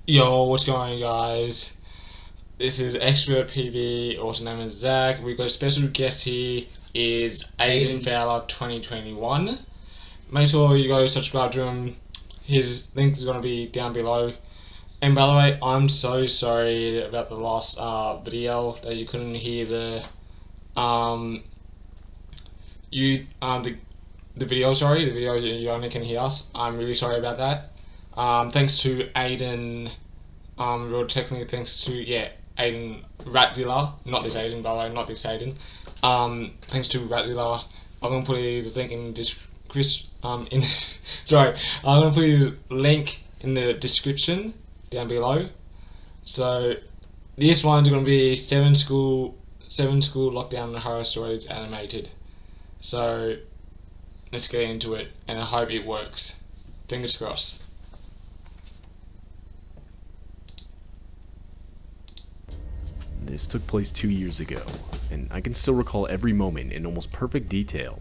Yo, what's going on, guys? This is Expert PV, also known as Zach. We've got a special guest here, is Aiden Fowler 2021. Make sure you go subscribe to him. His link is going to be down below. And by the way, I'm so sorry about the last video that you couldn't hear um the video. Sorry, the video you only can hear us. I'm really sorry about that. Thanks to Aiden. Real technically thanks to Aiden Ratdiller, not this Aiden by the way, not this Aiden. Thanks to Ratdiller, I'm gonna put his link in sorry, I'm gonna put his link in the description down below. So this one's gonna be seven school lockdown horror stories animated. So let's get into it, and I hope it works. Fingers crossed. This took place 2 years ago, and I can still recall every moment in almost perfect detail.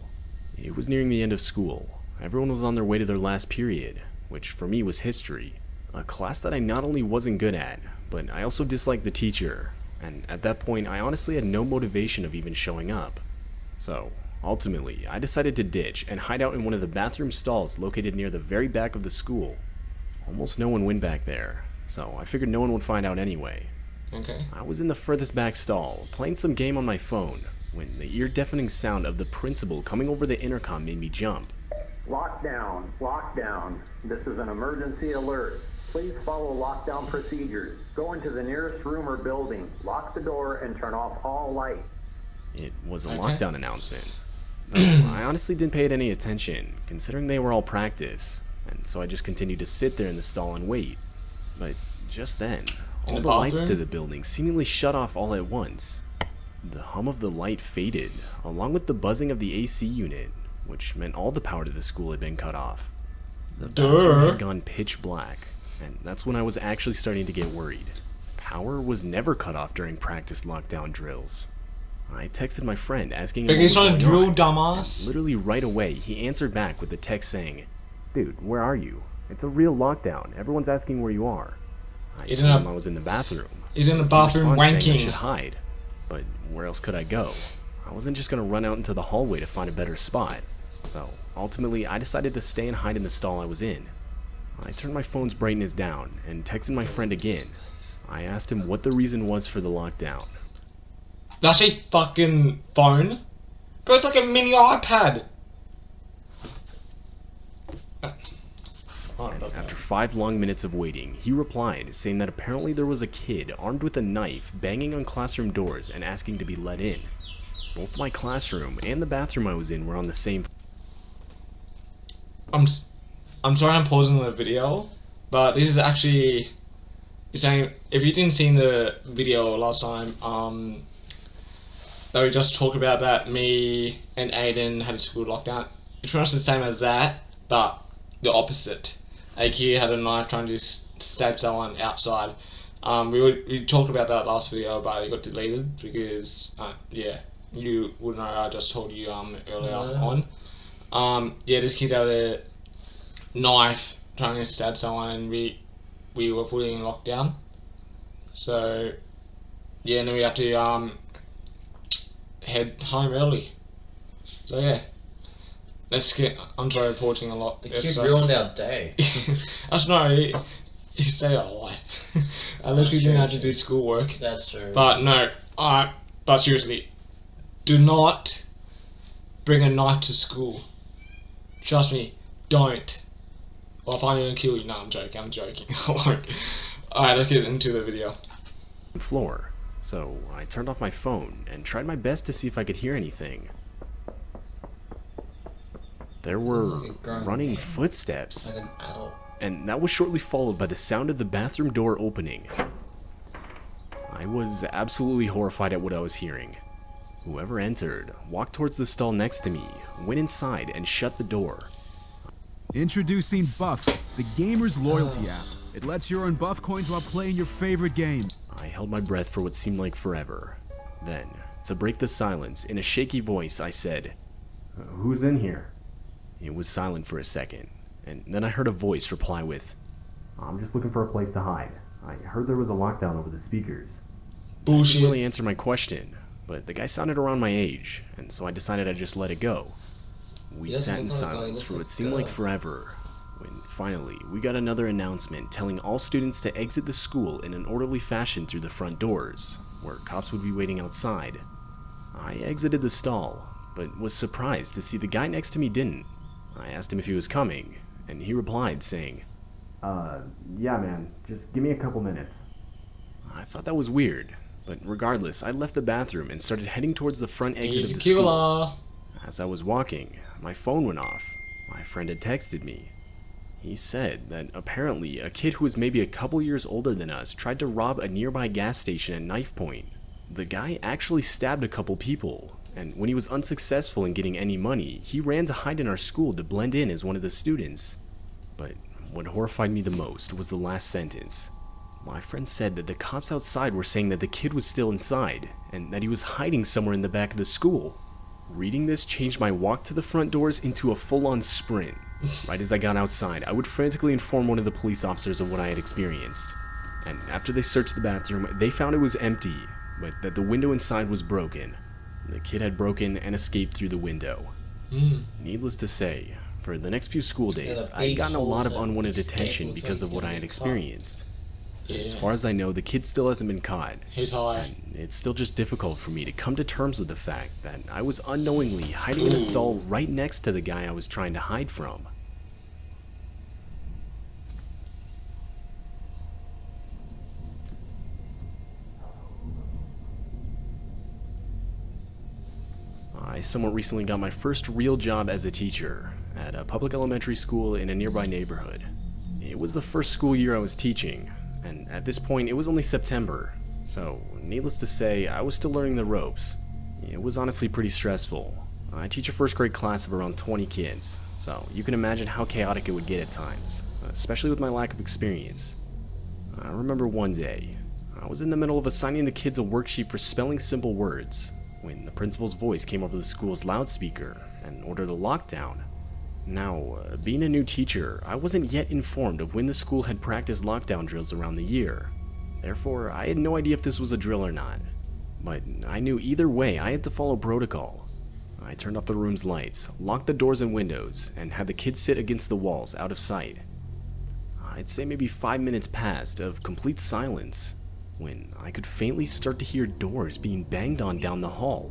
It was nearing the end of school. Everyone was on their way to their last period, which for me was history, a class that I not only wasn't good at, but I also disliked the teacher, and at that point I honestly had no motivation of even showing up. So, ultimately, I decided to ditch and hide out in one of the bathroom stalls located near the very back of the school. Almost no one went back there, so I figured no one would find out anyway. Okay. I was in the furthest back stall, playing some game on my phone, when the ear-deafening sound of the principal coming over the intercom made me jump. Lockdown, lockdown. This is an emergency alert. Please follow lockdown procedures. Go into the nearest room or building, lock the door, and turn off all lights. It was a Okay. lockdown announcement. Though I honestly didn't pay it any attention, considering they were all practice, and so I just continued to sit there in the stall and wait. But just then, all the lights to the building seemingly shut off all at once. The hum of the light faded, along with the buzzing of the AC unit, which meant all the power to the school had been cut off. The bathroom had gone pitch black, and that's when I was actually starting to get worried. Power was never cut off during practice lockdown drills. I texted my friend asking him But what it's was not a going drill, on, dumbass. and literally right away, he answered back with a text saying, "Dude, where are you? It's a real lockdown. Everyone's asking where you are." I He's told in a- him I was in the bathroom. He's in the He bathroom responded saying I wanking. should hide, but where else could I go? I wasn't just gonna run out into the hallway to find a better spot. So ultimately, I decided to stay and hide in the stall I was in. I turned my phone's brightness down and texted my friend again. I asked him what the reason was for the lockdown. That's a fucking phone? But it's like a mini iPad. After 5 long minutes of waiting, he replied, saying that apparently there was a kid armed with a knife banging on classroom doors and asking to be let in. Both my classroom and the bathroom I was in were on the same. I'm sorry I'm pausing the video, but this is actually saying, if you didn't see the video last time, that we just talked about that me and Aiden had a school lockdown. It's pretty much the same as that, but the opposite. A kid had a knife trying to stab someone outside. We talked about that last video, but it got deleted because you would know. I just told you earlier on. This kid had a knife trying to stab someone, and we were fully in lockdown. So and then we had to head home early. So let's get. I'm sorry, reporting a lot. The kid ruined our day. That's not. He saved our life. Unless we didn't have to do schoolwork. That's true. But no, but seriously, do not bring a knife to school. Trust me, don't. Or if I'm gonna kill you. No, I'm joking. I won't. Alright, let's get into the video. floor, so I turned off my phone and tried my best to see if I could hear anything. There were like a grown running man. footsteps, Like an adult. and that was shortly followed by the sound of the bathroom door opening. I was absolutely horrified at what I was hearing. Whoever entered walked towards the stall next to me, went inside, and shut the door. Introducing Buff, the gamer's loyalty app. It lets you earn Buff coins while playing your favorite game. I held my breath for what seemed like forever. Then, to break the silence, in a shaky voice, I said, "Who's in here?" It was silent for a second, and then I heard a voice reply with, "I'm just looking for a place to hide. I heard there was a lockdown over the speakers. Bullshit. He didn't really answer my question, but the guy sounded around my age, and so I decided I'd just let it go. We sat in silence for what seemed like forever, when finally we got another announcement telling all students to exit the school in an orderly fashion through the front doors, where cops would be waiting outside. I exited the stall, but was surprised to see the guy next to me didn't. I asked him if he was coming, and he replied saying, yeah man, just give me a couple minutes. I thought that was weird, but regardless, I left the bathroom and started heading towards the front exit of the school. As I was walking, my phone went off. My friend had texted me. He said that apparently a kid who was maybe a couple years older than us tried to rob a nearby gas station at knife point. The guy actually stabbed a couple people, and when he was unsuccessful in getting any money, he ran to hide in our school to blend in as one of the students. But what horrified me the most was the last sentence. My friend said that the cops outside were saying that the kid was still inside, and that he was hiding somewhere in the back of the school. Reading this changed my walk to the front doors into a full-on sprint. Right as I got outside, I would frantically inform one of the police officers of what I had experienced. And after they searched the bathroom, they found it was empty, but that the window inside was broken. The kid had broken and escaped through the window. Needless to say, for the next few school days, I had gotten a lot of unwanted attention because of what I had experienced. As far as I know, the kid still hasn't been caught. He's high. And it's still just difficult for me to come to terms with the fact that I was unknowingly hiding in a stall right next to the guy I was trying to hide from. I somewhat recently got my first real job as a teacher at a public elementary school in a nearby neighborhood. It was the first school year I was teaching, and at this point it was only September, so needless to say, I was still learning the ropes. It was honestly pretty stressful. I teach a first grade class of around 20 kids, so you can imagine how chaotic it would get at times, especially with my lack of experience. I remember one day, I was in the middle of assigning the kids a worksheet for spelling simple words, when the principal's voice came over the school's loudspeaker and ordered a lockdown. Now, being a new teacher, I wasn't yet informed of when the school had practiced lockdown drills around the year. Therefore, I had no idea if this was a drill or not. But I knew either way I had to follow protocol. I turned off the room's lights, locked the doors and windows, and had the kids sit against the walls out of sight. I'd say maybe 5 minutes passed of complete silence, when I could faintly start to hear doors being banged on down the hall.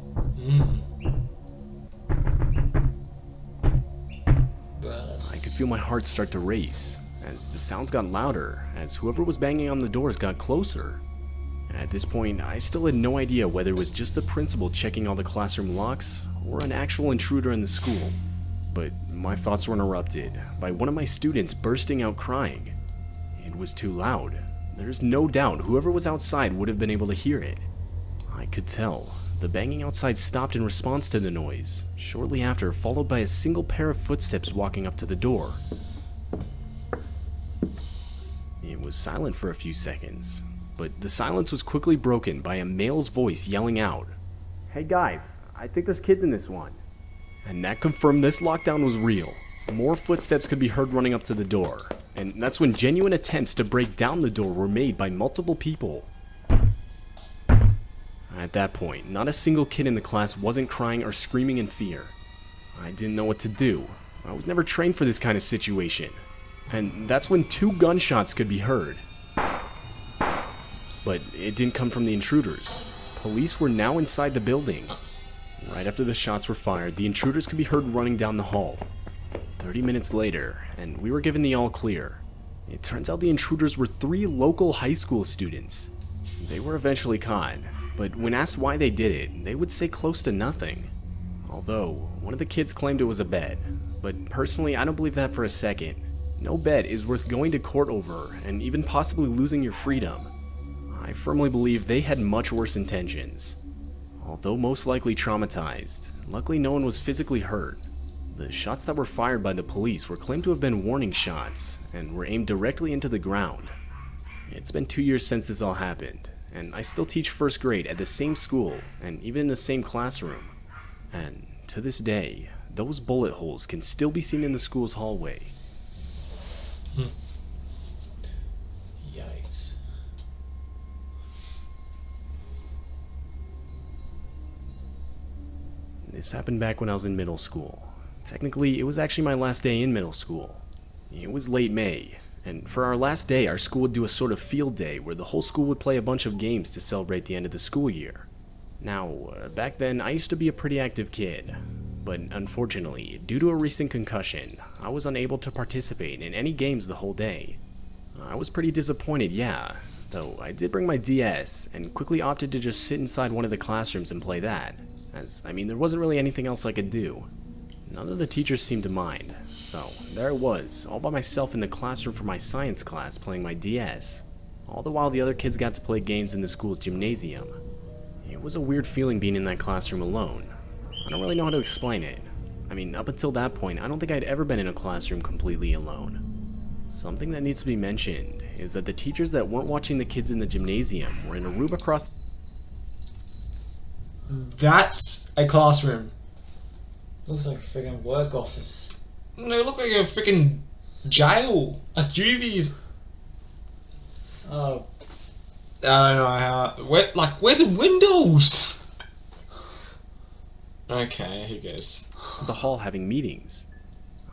I could feel my heart start to race, as the sounds got louder, as whoever was banging on the doors got closer. At this point, I still had no idea whether it was just the principal checking all the classroom locks, or an actual intruder in the school. But my thoughts were interrupted by one of my students bursting out crying. It was too loud. There's no doubt whoever was outside would have been able to hear it. I could tell. The banging outside stopped in response to the noise, shortly after followed by a single pair of footsteps walking up to the door. It was silent for a few seconds, but the silence was quickly broken by a male's voice yelling out, "Hey guys, I think there's kids in this one." And that confirmed this lockdown was real. More footsteps could be heard running up to the door, and that's when genuine attempts to break down the door were made by multiple people. At that point, not a single kid in the class wasn't crying or screaming in fear. I didn't know what to do. I was never trained for this kind of situation. And that's when 2 gunshots could be heard. But it didn't come from the intruders. Police were now inside the building. Right after the shots were fired, the intruders could be heard running down the hall. 30 minutes later, and we were given the all clear. It turns out the intruders were 3 local high school students. They were eventually caught, but when asked why they did it, they would say close to nothing. Although, one of the kids claimed it was a bet, but personally I don't believe that for a second. No bet is worth going to court over, and even possibly losing your freedom. I firmly believe they had much worse intentions. Although most likely traumatized, luckily no one was physically hurt. The shots that were fired by the police were claimed to have been warning shots, and were aimed directly into the ground. It's been 2 years since this all happened, and I still teach first grade at the same school, and even in the same classroom. And to this day, those bullet holes can still be seen in the school's hallway. Yikes. This happened back when I was in middle school. Technically, it was actually my last day in middle school. It was late May, and for our last day, our school would do a sort of field day where the whole school would play a bunch of games to celebrate the end of the school year. Now, back then, I used to be a pretty active kid, but unfortunately, due to a recent concussion, I was unable to participate in any games the whole day. I was pretty disappointed, yeah, though I did bring my DS and quickly opted to just sit inside one of the classrooms and play that, as, there wasn't really anything else I could do. None of the teachers seemed to mind, so there I was, all by myself in the classroom for my science class playing my DS, all the while the other kids got to play games in the school's gymnasium. It was a weird feeling being in that classroom alone. I don't really know how to explain it. Up until that point, I don't think I'd ever been in a classroom completely alone. Something that needs to be mentioned is that the teachers that weren't watching the kids in the gymnasium were in a room across... That's a classroom. Looks like a friggin' work office. No, it looked like a freaking jail. Like juvies. Oh. I don't know how... where's the windows? Okay, who goes? The hall having meetings.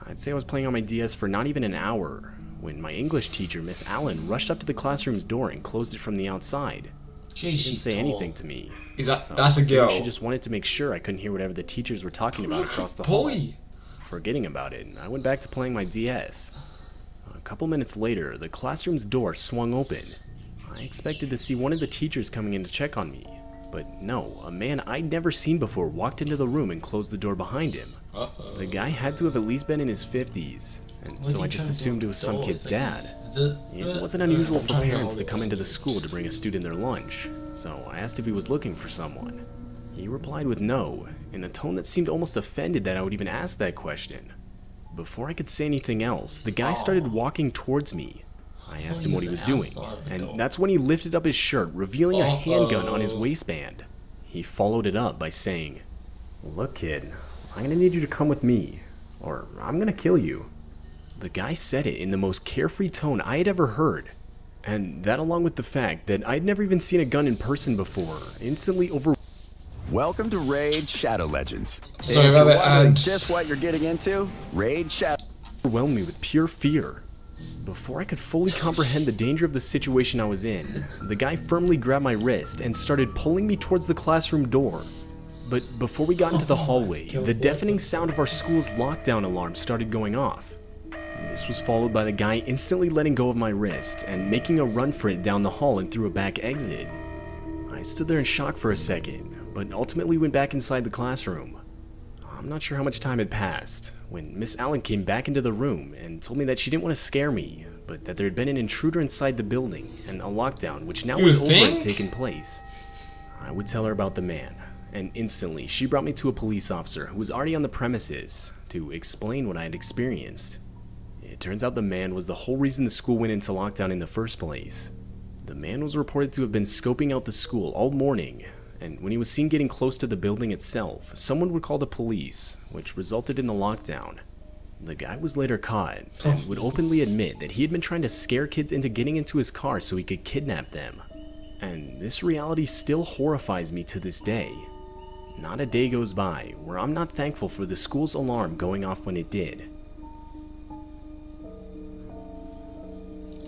I'd say I was playing on my DS for not even an hour when my English teacher, Miss Allen, rushed up to the classroom's door and closed it from the outside. Jeez, She didn't say anything to me. That's a girl. She just wanted to make sure I couldn't hear whatever the teachers were talking about across the hall. Forgetting about it, I went back to playing my DS. A couple minutes later, the classroom's door swung open. I expected to see one of the teachers coming in to check on me, but no, a man I'd never seen before walked into the room and closed the door behind him. The guy had to have at least been in his 50s, and so I just assumed it was some kid's dad. It wasn't unusual for parents to come into the school to bring a student their lunch, so I asked if he was looking for someone. He replied with no, in a tone that seemed almost offended that I would even ask that question. Before I could say anything else, the guy started walking towards me. I asked him what he was doing, and that's when he lifted up his shirt, revealing a handgun on his waistband. He followed it up by saying, "Look, kid, I'm gonna need you to come with me, or I'm gonna kill you." The guy said it in the most carefree tone I had ever heard, and that along with the fact that I'd never even seen a gun in person before, instantly Welcome to Raid Shadow Legends. Sorry If about you're that, wondering just what you're getting into, Raid Shadow overwhelmed me with pure fear. Before I could fully comprehend the danger of the situation I was in, the guy firmly grabbed my wrist and started pulling me towards the classroom door. But before we got into the hallway, the deafening sound of our school's lockdown alarm started going off. This was followed by the guy instantly letting go of my wrist and making a run for it down the hall and through a back exit. I stood there in shock for a second, but ultimately went back inside the classroom. I'm not sure how much time had passed when Miss Allen came back into the room and told me that she didn't want to scare me, but that there had been an intruder inside the building and a lockdown which now was over and taken place. I would tell her about the man, and instantly she brought me to a police officer who was already on the premises to explain what I had experienced. It turns out the man was the whole reason the school went into lockdown in the first place. The man was reported to have been scoping out the school all morning, and when he was seen getting close to the building itself, someone would call the police, which resulted in the lockdown. The guy was later caught and would openly admit that he had been trying to scare kids into getting into his car so he could kidnap them. And this reality still horrifies me to this day. Not a day goes by where I'm not thankful for the school's alarm going off when it did.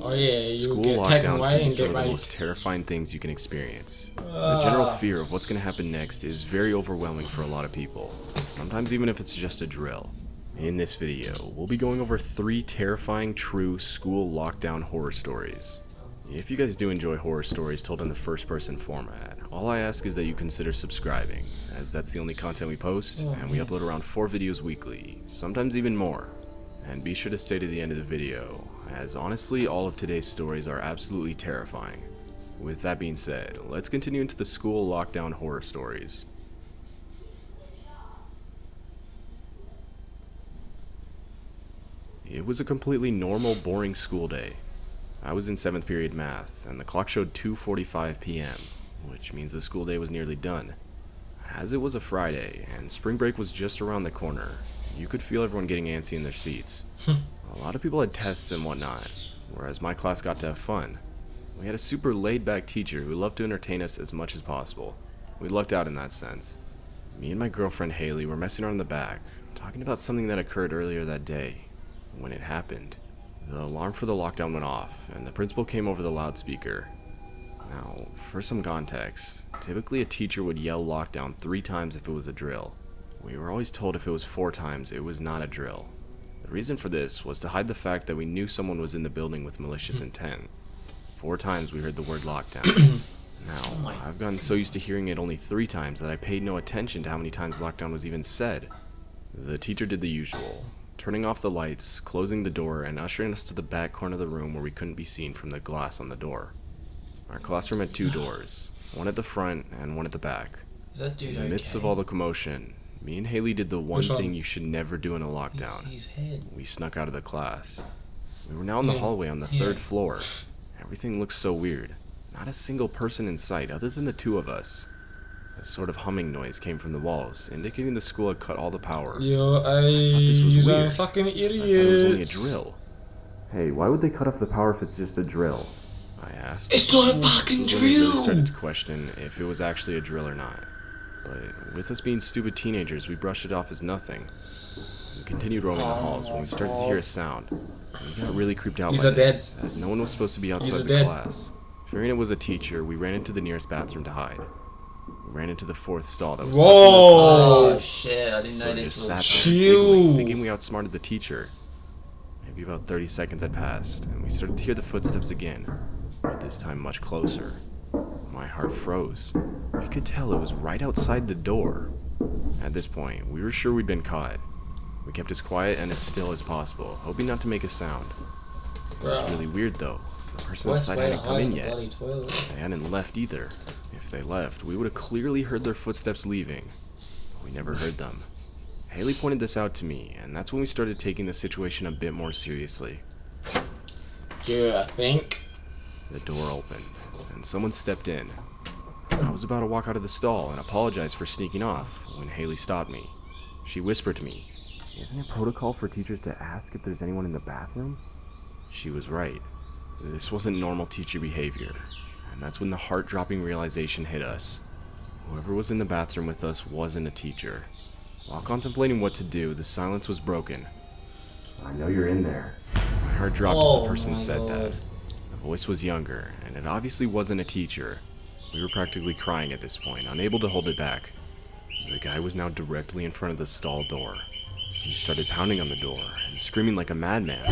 Oh yeah, you School get taken lockdowns away can be and some get of the raped. most terrifying things you can experience. The general fear of what's going to happen next is very overwhelming for a lot of people, sometimes even if it's just a drill. In this video, we'll be going over 3 terrifying true school lockdown horror stories. If you guys do enjoy horror stories told in the first-person format, all I ask is that you consider subscribing, as that's the only content we post, and we upload around 4 videos weekly, sometimes even more. And be sure to stay to the end of the video, as honestly all of today's stories are absolutely terrifying. With that being said, let's continue into the school lockdown horror stories. It was a completely normal, boring school day. I was in 7th period math, and the clock showed 2:45 p.m., which means the school day was nearly done. As it was a Friday, and spring break was just around the corner, you could feel everyone getting antsy in their seats. A lot of people had tests and whatnot, whereas my class got to have fun. We had a super laid-back teacher who loved to entertain us as much as possible. We lucked out in that sense. Me and my girlfriend Haley were messing around in the back, talking about something that occurred earlier that day. When it happened, the alarm for the lockdown went off, and the principal came over the loudspeaker. Now, for some context, typically a teacher would yell lockdown 3 times if it was a drill. We were always told if it was 4 times, it was not a drill. The reason for this was to hide the fact that we knew someone was in the building with malicious intent. 4 times we heard the word lockdown. Now, I've gotten so used to hearing it only 3 times that I paid no attention to how many times lockdown was even said. The teacher did the usual, turning off the lights, closing the door, and ushering us to the back corner of the room where we couldn't be seen from the glass on the door. Our classroom had 2 doors, one at the front and one at the back. Is that dude In the midst of all the commotion, me and Haley did the one thing you should never do in a lockdown. His head. We snuck out of the class. We were now in the hallway on the 3rd floor. Everything looked so weird. Not a single person in sight other than the 2 of us. A sort of humming noise came from the walls, indicating the school had cut all the power. Yo, I thought this was weird. fucking idiots. I thought it was only a drill. Hey, why would they cut off the power if it's just a drill? I asked. It's not a fucking So then we really drill. started to question if it was actually a drill or not. But with us being stupid teenagers, we brushed it off as nothing. We continued roaming the halls when we started to hear a sound. We got really creeped out by this, as no one was supposed to be outside the class. Fearing it was a teacher, we ran into the nearest bathroom to hide. We ran into the 4th stall that was tucked Oh shit, I didn't so know we this just was... sat there giggling, thinking we outsmarted the teacher. Maybe about 30 seconds had passed, and we started to hear the footsteps again, but this time much closer. My heart froze. We could tell it was right outside the door. At this point, we were sure we'd been caught. We kept as quiet and as still as possible, hoping not to make a sound. It was really weird though. The person outside hadn't come in yet. They hadn't left either. If they left, we would have clearly heard their footsteps leaving. But we never heard them. Haley pointed this out to me, and that's when we started taking the situation a bit more seriously. Yeah, I think. The door opened, and someone stepped in. I was about to walk out of the stall and apologize for sneaking off when Haley stopped me. She whispered to me, "Isn't it protocol for teachers to ask if there's anyone in the bathroom?" She was right. This wasn't normal teacher behavior, and that's when the heart-dropping realization hit us. Whoever was in the bathroom with us wasn't a teacher. While contemplating what to do, the silence was broken. "I know you're in there." My heart dropped as the person said that. The voice was younger, and it obviously wasn't a teacher. We were practically crying at this point, unable to hold it back. The guy was now directly in front of the stall door. He started pounding on the door and screaming like a madman.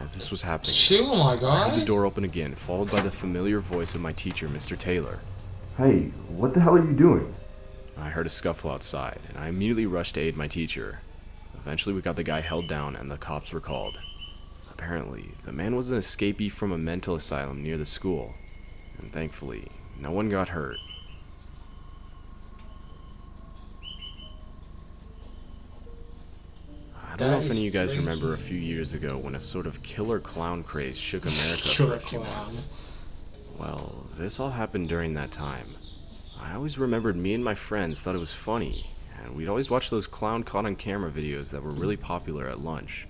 As this was happening, Chill, my I heard guy. the door open again, followed by the familiar voice of my teacher, Mr. Taylor. "Hey, what the hell are you doing?" I heard a scuffle outside, and I immediately rushed to aid my teacher. Eventually, we got the guy held down, and the cops were called. Apparently, the man was an escapee from a mental asylum near the school, and thankfully, no one got hurt. I don't know if any of you guys remember a few years ago when a sort of killer clown craze shook America for a few months. Well, this all happened during that time. I always remembered me and my friends thought it was funny, and we'd always watch those clown caught on camera videos that were really popular at lunch.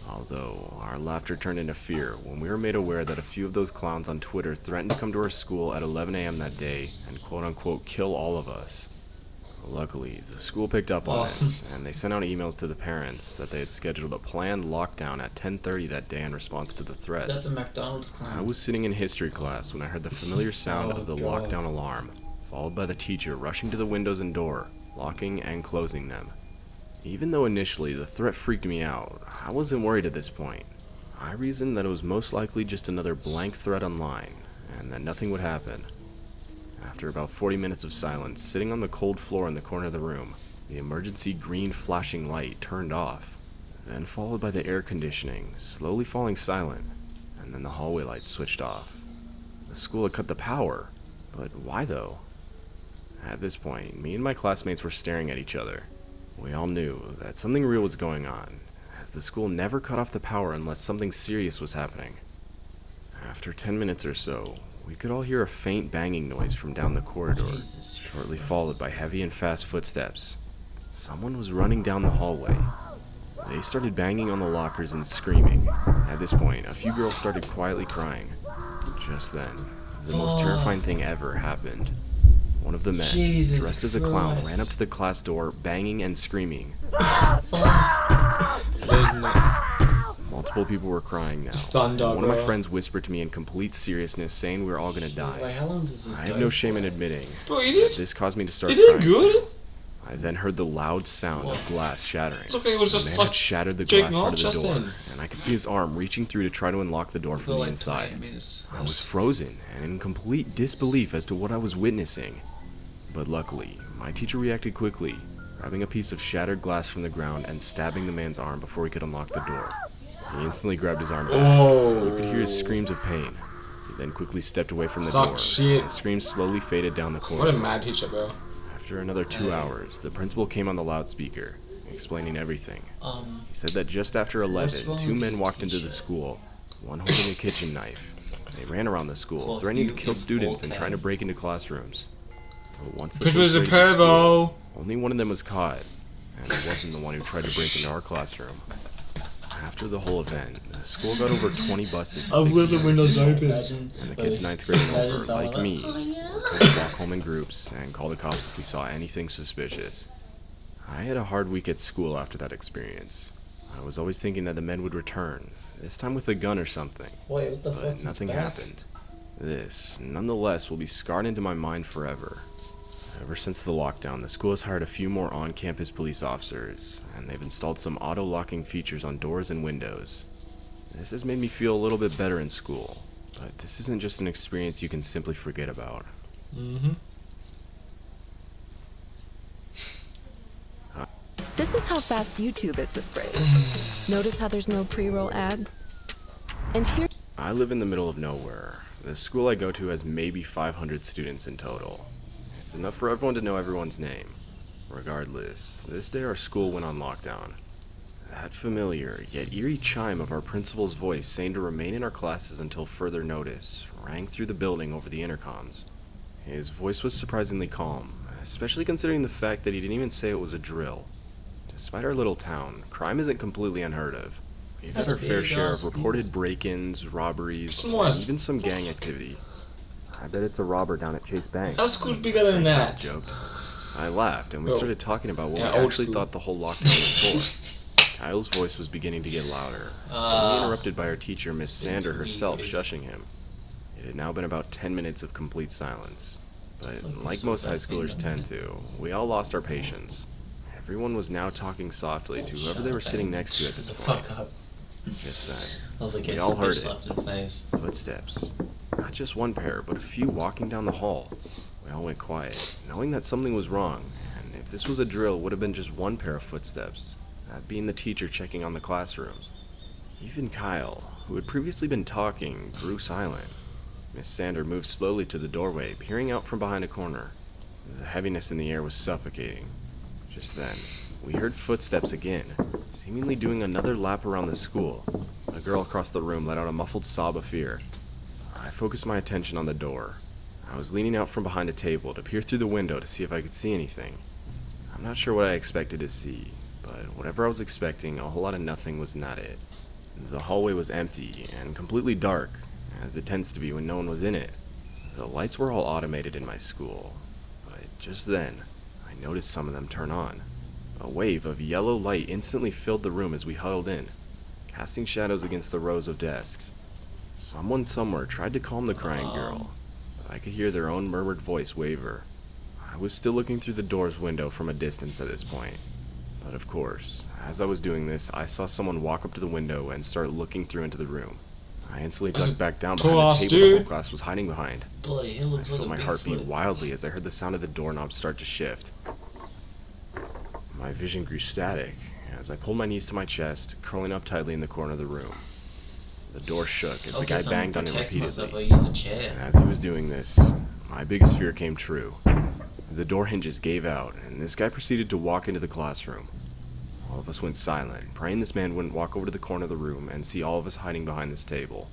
Although, our laughter turned into fear when we were made aware that a few of those clowns on Twitter threatened to come to our school at 11 a.m. that day and quote-unquote kill all of us. Luckily, the school picked up on this, and they sent out emails to the parents that they had scheduled a planned lockdown at 10:30 that day in response to the threats. Is that the McDonald's clown? I was sitting in history class when I heard the familiar sound of the God. lockdown alarm, followed by the teacher rushing to the windows and door, locking and closing them. Even though initially the threat freaked me out, I wasn't worried at this point. I reasoned that it was most likely just another blank threat online, and that nothing would happen. After about 40 minutes of silence, sitting on the cold floor in the corner of the room, the emergency green flashing light turned off, then followed by the air conditioning slowly falling silent, and then the hallway lights switched off. The school had cut the power, but why though? At this point, me and my classmates were staring at each other. We all knew that something real was going on, as the school never cut off the power unless something serious was happening. After 10 minutes or so, we could all hear a faint banging noise from down the corridor, shortly followed by heavy and fast footsteps. Someone was running down the hallway. They started banging on the lockers and screaming. At this point, a few girls started quietly crying. Just then, the most terrifying thing ever happened. One of the men, Jesus dressed as a clown, Christ. ran up to the class door, banging and screaming. Multiple people were crying now. It's thunder, One of my bro. friends whispered to me in complete seriousness, saying we were all gonna Wait, die. how long does this I go have no shame for? in admitting Bro, is that it? this caused me to start Is it crying. good? I then heard the loud sound of glass shattering. It's okay, it was The just man like had shattered the Jake glass part of the Knox, door, Justin. and I could see his arm reaching through to try to unlock the door For from the like inside. 28 minutes. I was frozen and in complete disbelief as to what I was witnessing. But luckily, my teacher reacted quickly, grabbing a piece of shattered glass from the ground and stabbing the man's arm before he could unlock the door. He instantly grabbed his arm back. You could hear his screams of pain. He then quickly stepped away from the Suck door. shit. And the screams slowly faded down the What a corridor. mad teacher, bro. After another 2 hours, the principal came on the loudspeaker, explaining everything. He said that just after 11, wrong 2 with men this walked into the teacher? school, one holding a kitchen knife. They ran around the school, Well, threatening to you kill can students and bullpen. trying to break into classrooms. But once the It was police a raided the school, pervo. only one of them was caught, and it wasn't the one who tried to break into our classroom. After the whole event, the school got over 20 buses to take them, windows open. Imagine, and the kids 9th grade and imagine over, someone like me, would walk home in groups and call the cops if we saw anything suspicious. I had a hard week at school after that experience. I was always thinking that the men would return, this time with a gun or something, Wait, what the fuck? but He's nothing back? happened. This, nonetheless, will be scarred into my mind forever. Ever since the lockdown, the school has hired a few more on-campus police officers, and they've installed some auto-locking features on doors and windows. This has made me feel a little bit better in school, but this isn't just an experience you can simply forget about. This is how fast YouTube is with Brave. Notice how there's no pre-roll ads? And here I live in the middle of nowhere. The school I go to has maybe 500 students in total. It's enough for everyone to know everyone's name. Regardless, this day our school went on lockdown. That familiar, yet eerie chime of our principal's voice saying to remain in our classes until further notice rang through the building over the intercoms. His voice was surprisingly calm, especially considering the fact that he didn't even say it was a drill. Despite our little town, crime isn't completely unheard of. We've had That's a our fair big share of ass reported break-ins, robberies, Small and as even some gang activity. I bet it's a robber down at Chase Bank. Our school's bigger than I that. joked. I laughed, and we Oh. started talking about what Yeah, we old actually school. thought the whole lockdown was for. Kyle's voice was beginning to get louder, only interrupted by our teacher, Miss Sander herself, shushing him. It had now been about 10 minutes of complete silence. But like most high schoolers tend to, we all lost our patience. Everyone was now talking softly to whoever they were sitting next to at this The point. fuck up. Just then, I was like, We yes, all heard bitch it. slapped in the face. footsteps. Not just one pair, but a few walking down the hall. We all went quiet, knowing that something was wrong, and if this was a drill, it would have been just one pair of footsteps, that being the teacher checking on the classrooms. Even Kyle, who had previously been talking, grew silent. Miss Sander moved slowly to the doorway, peering out from behind a corner. The heaviness in the air was suffocating. Just then, we heard footsteps again, seemingly doing another lap around the school. A girl across the room let out a muffled sob of fear. I focused my attention on the door. I was leaning out from behind a table to peer through the window to see if I could see anything. I'm not sure what I expected to see, but whatever I was expecting, a whole lot of nothing was not it. The hallway was empty and completely dark, as it tends to be when no one was in it. The lights were all automated in my school, but just then, I noticed some of them turn on. A wave of yellow light instantly filled the room as we huddled in, casting shadows against the rows of desks. Someone somewhere tried to calm the crying girl, but I could hear their own murmured voice waver. I was still looking through the door's window from a distance at this point. But of course, as I was doing this, I saw someone walk up to the window and start looking through into the room. I instantly ducked back down behind the tall-ass table the whole dude. class was hiding behind. Bloody hell, I looks like felt a my big heart beat foot. wildly as I heard the sound of the doorknob start to shift. My vision grew static as I pulled my knees to my chest, curling up tightly in the corner of the room. The door shook as the guy banged on it Myself, I repeatedly. use a chair. And as he was doing this, my biggest fear came true. The door hinges gave out, and this guy proceeded to walk into the classroom. All of us went silent, praying this man wouldn't walk over to the corner of the room and see all of us hiding behind this table.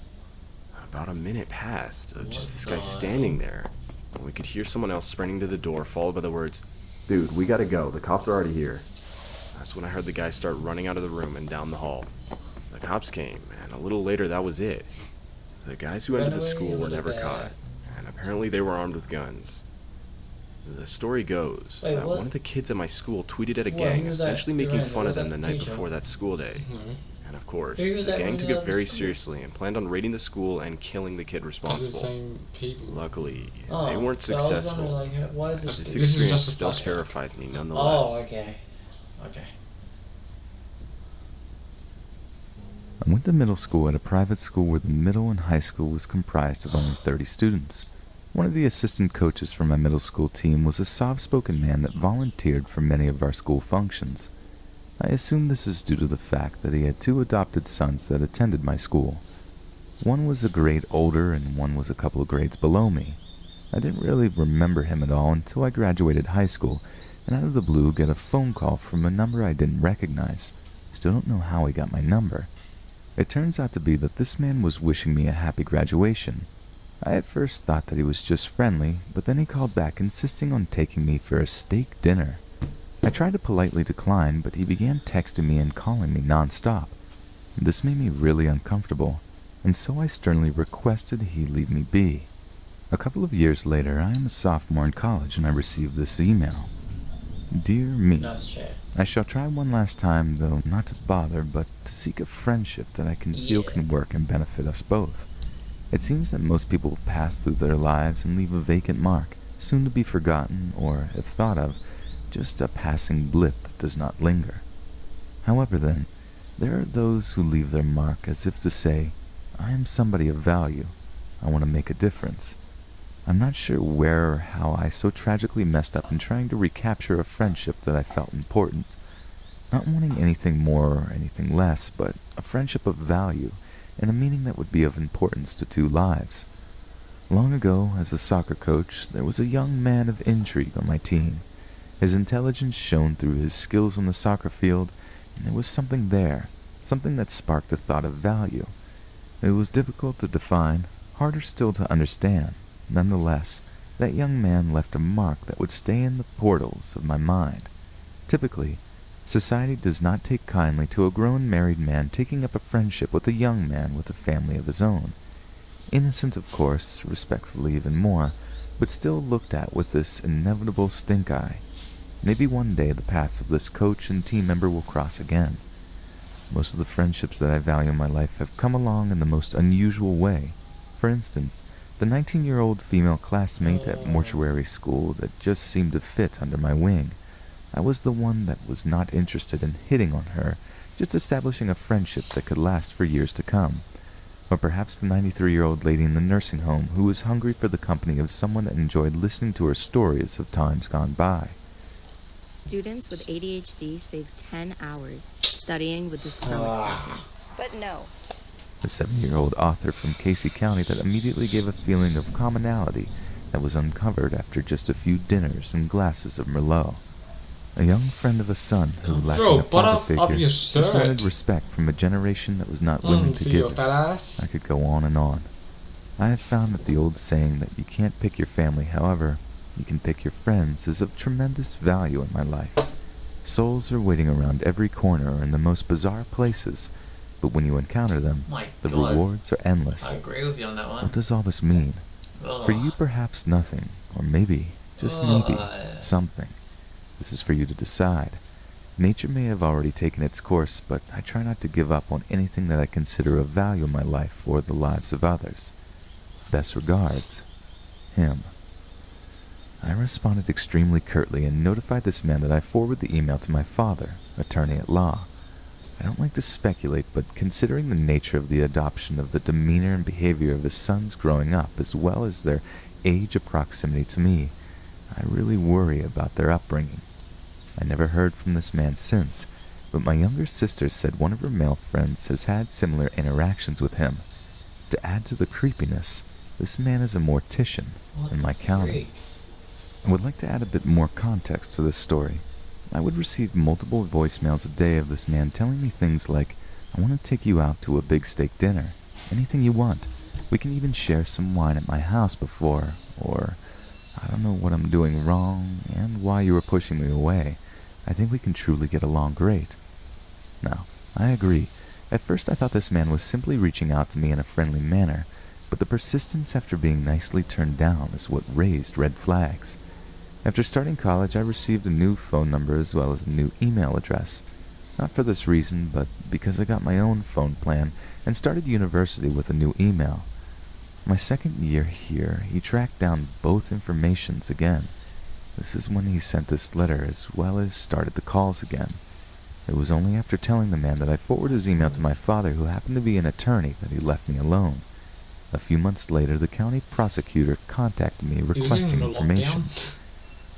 About a minute passed of just this guy standing there, and we could hear someone else sprinting to the door, followed by the words, Dude, we gotta go. The cops are already here. That's when I heard the guy start running out of the room and down the hall. The cops came, and a little later that was it. The guys who entered the school were never caught, and apparently they were armed with guns. The story goes that one of the kids at my school tweeted at a gang, essentially making fun of them the night before that school day. And of course, the gang took it very seriously and planned on raiding the school and killing the kid responsible. Same people. Luckily, they weren't successful. Why is This This is experience just a still flashback. terrifies me nonetheless. Oh, okay. Okay. I went to middle school at a private school where the middle and high school was comprised of only 30 students. One of the assistant coaches for my middle school team was a soft-spoken man that volunteered for many of our school functions. I assume this is due to the fact that he had 2 adopted sons that attended my school. One was a grade older and one was a couple of grades below me. I didn't really remember him at all until I graduated high school and out of the blue get a phone call from a number I didn't recognize. Still don't know how he got my number. It turns out to be that this man was wishing me a happy graduation. I at first thought that he was just friendly, but then he called back insisting on taking me for a steak dinner. I tried to politely decline, but he began texting me and calling me non-stop. This made me really uncomfortable, and so I sternly requested he leave me be. A couple of years later, I am a sophomore in college and I received this email. Dear me, I shall try one last time, though not to bother, but to seek a friendship that I can feel can work and benefit us both. It seems that most people pass through their lives and leave a vacant mark, soon to be forgotten, or, if thought of, just a passing blip that does not linger. However then, there are those who leave their mark as if to say, I am somebody of value. I want to make a difference. I'm not sure where or how I so tragically messed up in trying to recapture a friendship that I felt important. Not wanting anything more or anything less, but a friendship of value and a meaning that would be of importance to 2 lives. Long ago, as a soccer coach, there was a young man of intrigue on my team. His intelligence shone through his skills on the soccer field, and there was something there, something that sparked the thought of value. It was difficult to define, harder still to understand. Nonetheless, that young man left a mark that would stay in the portals of my mind. Typically, society does not take kindly to a grown married man taking up a friendship with a young man with a family of his own. Innocent, of course, respectfully even more, but still looked at with this inevitable stink eye. Maybe one day the paths of this coach and team member will cross again. Most of the friendships that I value in my life have come along in the most unusual way. For instance, the 19-year-old female classmate at mortuary school that just seemed to fit under my wing. I was the one that was not interested in hitting on her, just establishing a friendship that could last for years to come. Or perhaps the 93-year-old lady in the nursing home who was hungry for the company of someone that enjoyed listening to her stories of times gone by. Students with ADHD save 10 hours studying with this Chrome extension. But no. The 7-year-old author from Casey County that immediately gave a feeling of commonality that was uncovered after just a few dinners and glasses of Merlot. A young friend of a son who, lacking a father figure, just wanted respect from a generation that was not willing to give it. I could go on and on. I have found that the old saying that you can't pick your family, however, you can pick your friends, is of tremendous value in my life. Souls are waiting around every corner or in the most bizarre places, but when you encounter them, the rewards are endless. I agree with you on that one. What does all this mean? For you, perhaps nothing, or maybe, just maybe, something. This is for you to decide. Nature may have already taken its course, but I try not to give up on anything that I consider of value in my life or the lives of others. Best regards, him. I responded extremely curtly and notified this man that I forward the email to my father, attorney at law. I don't like to speculate, but considering the nature of the adoption of the demeanor and behavior of his sons growing up, as well as their age of proximity to me, I really worry about their upbringing. I never heard from this man since, but my younger sister said one of her male friends has had similar interactions with him. To add to the creepiness, this man is a mortician in my county. I would like to add a bit more context to this story. I would receive multiple voicemails a day of this man telling me things like, I want to take you out to a big steak dinner. Anything you want. We can even share some wine at my house before, or, I don't know what I'm doing wrong and why you were pushing me away. I think we can truly get along great. Now, I agree. At first I thought this man was simply reaching out to me in a friendly manner, but the persistence after being nicely turned down is what raised red flags. After starting college, I received a new phone number as well as a new email address. Not for this reason, but because I got my own phone plan and started university with a new email. My second year here, he tracked down both informations again. This is when he sent this letter as well as started the calls again. It was only after telling the man that I forwarded his email to my father, who happened to be an attorney, that he left me alone. A few months later, the county prosecutor contacted me requesting information.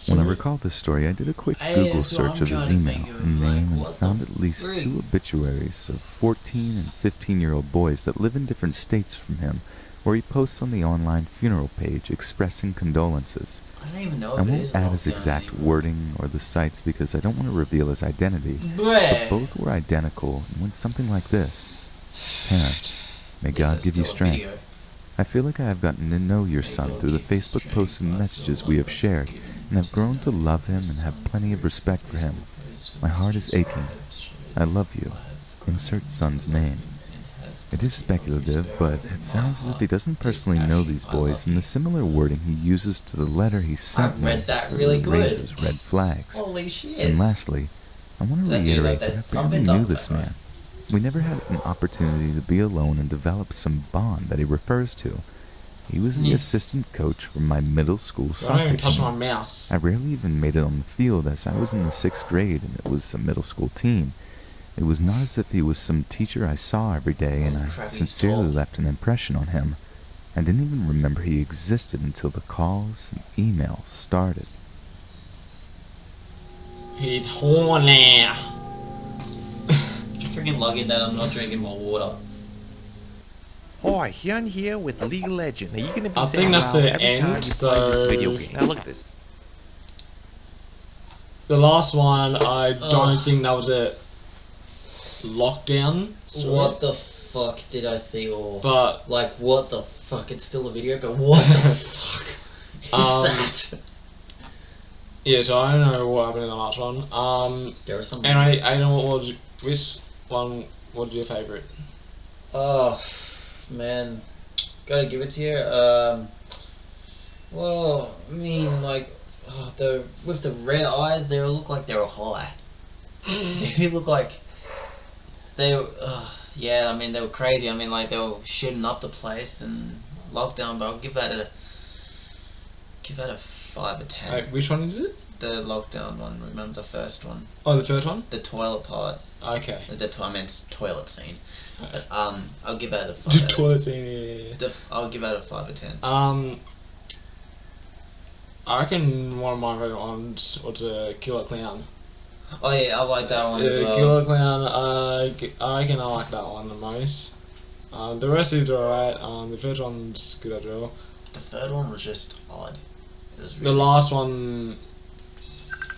When I recalled this story, I did a quick Google search of his email and name and found at least 2 obituaries of 14 and 15-year-old boys that live in different states from him, where he posts on the online funeral page expressing condolences. I don't even know I if it won't is add his lockdown exact anymore. wording or the sites because I don't want to reveal his identity, but both were identical and went something like this. Parents, may God give you strength. I feel like I have gotten to know your son through the Facebook posts and messages we have shared, and have grown to love him and have plenty of respect for him. My heart is aching. I love you. Insert son's name. It is speculative, but it sounds as if he doesn't personally know these boys, and the similar wording he uses to the letter he sent me read that really good. raises red flags. Holy shit. And lastly, I want to That dude's reiterate like that I that barely something knew this man. We never had an opportunity to be alone and develop some bond that he refers to. He was the assistant coach for my middle school I soccer don't even touch team. my mouse. I rarely even made it on the field as I was in the 6th grade and it was a middle school team. It was not as if he was some teacher I saw every day, and I sincerely left an impression on him. I didn't even remember he existed until the calls and emails started. He's horny. You freaking log in that I'm not drinking more water. Hi, Hyun here with League of Legends. Are you going to be I saying think that's wow the every end, time you play this video so- game? Now look at this. The last one, I don't think that was a lockdown. story. What the fuck did I see? Or But like, what the fuck? It's still a video, but what the fuck is that? yeah, so I don't know what happened in the last one. There was some. And I don't know what was which one. What was your favorite? Oh man, gotta give it to you. Well, I mean, like, with the red eyes, they look like they were high. They look like they were. Yeah, I mean, they were crazy. I mean, like, they were shooting up the place and lockdown. But I'll give that a 5 or 10. Wait, which one is it? The lockdown one. Remember the first one? Oh, the first one. The toilet part. Okay. The toilet scene. But, I'll give that a 5. The toilet scene. Yeah. I'll give that a 5 or 10. I reckon one of my favorite ones was the Killer Clown. Oh yeah, I like that one as well. Killer Clown. I reckon I like that one the most. The rest is alright. The first one's good as well. The third one was just odd. It was The really last one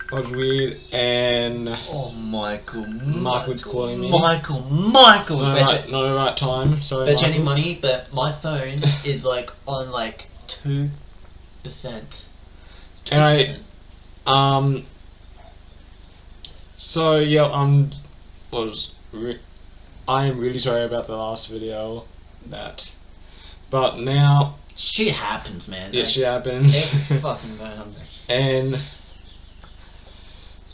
was weird, and oh, Michael was calling me. Michael. Not the right time. Sorry. Bet you Michael. any money, but my phone is like on like 2%. 2%. Anyway, so yeah, I am really sorry about the last video, but now shit happens, man. yeah, shit happens. Every fucking time. And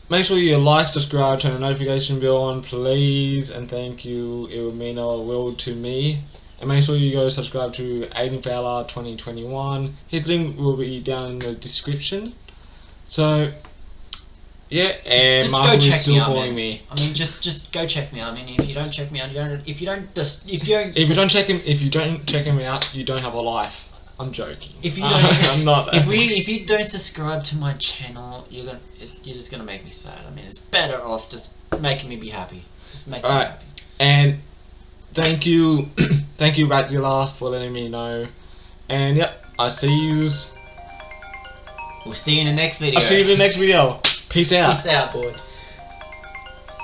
make sure you like, subscribe, turn the notification bell on, please, and thank you. It would mean a world to me. And make sure you go subscribe to Aiden Fowler 2021. His link will be down in the description. So yeah, and Marco is still following me. I mean, just go check me out. I mean, if you don't check me out, if you don't check him out, you don't have a life. I'm joking. If you don't, I'm not. If you don't subscribe to my channel, you're just gonna make me sad. I mean, it's better off just making me be happy. Just make me happy. And thank you, thank you, Ratzilla, for letting me know. And yep, I see yous. We'll see you in the next video. I'll see you in the next video. Peace out. Peace out, boys.